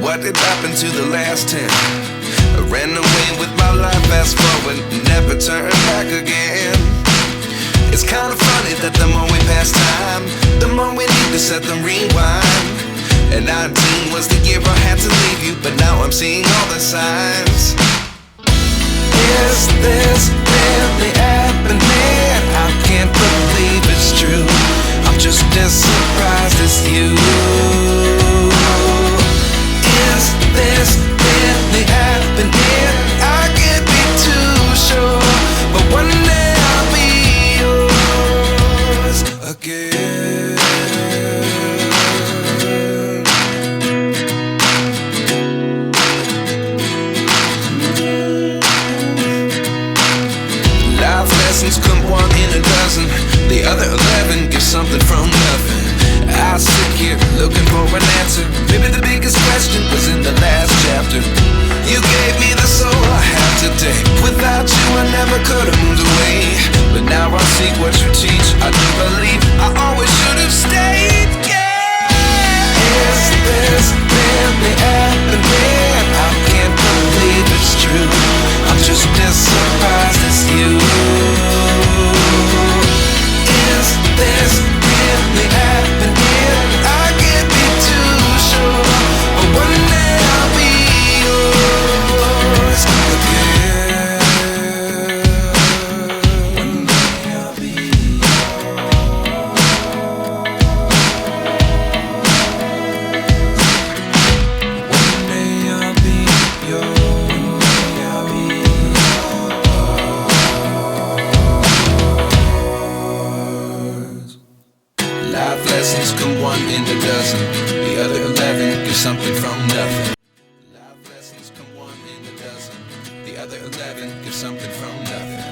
what did happen to the last 10? I ran away with my life, fast forward, never turn back again. It's kinda funny that the more we pass time, the more we need to set the rewind. And 19 was the year I had to leave you, but now I'm seeing all the signs. Is this really happening? I can't believe it's true. I'm just as surprised as you. Is this really happening? I can't be too sure, but one day I'll be yours again. Life lessons come one in a dozen. The other 11 give something from nothing. I sit here looking for an answer. Maybe the biggest question was in the last chapter. You gave me the soul I have today. Without you I never could have moved away. But now I see what you teach. I do believe I always should have stayed. Yeah. Is this really happening? I can't believe it's true. I'm just as surprised as you. Is this really happening? I can't be too sure, but one day I'll be yours again. One day I'll be One day I'll be yours. I'll be yours. Life lessons come one in a dozen. The other 11 give something from nothing. Life lessons come one in a dozen. The other 11 give something from nothing.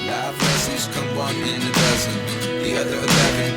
Life lessons come one in a dozen. The other 11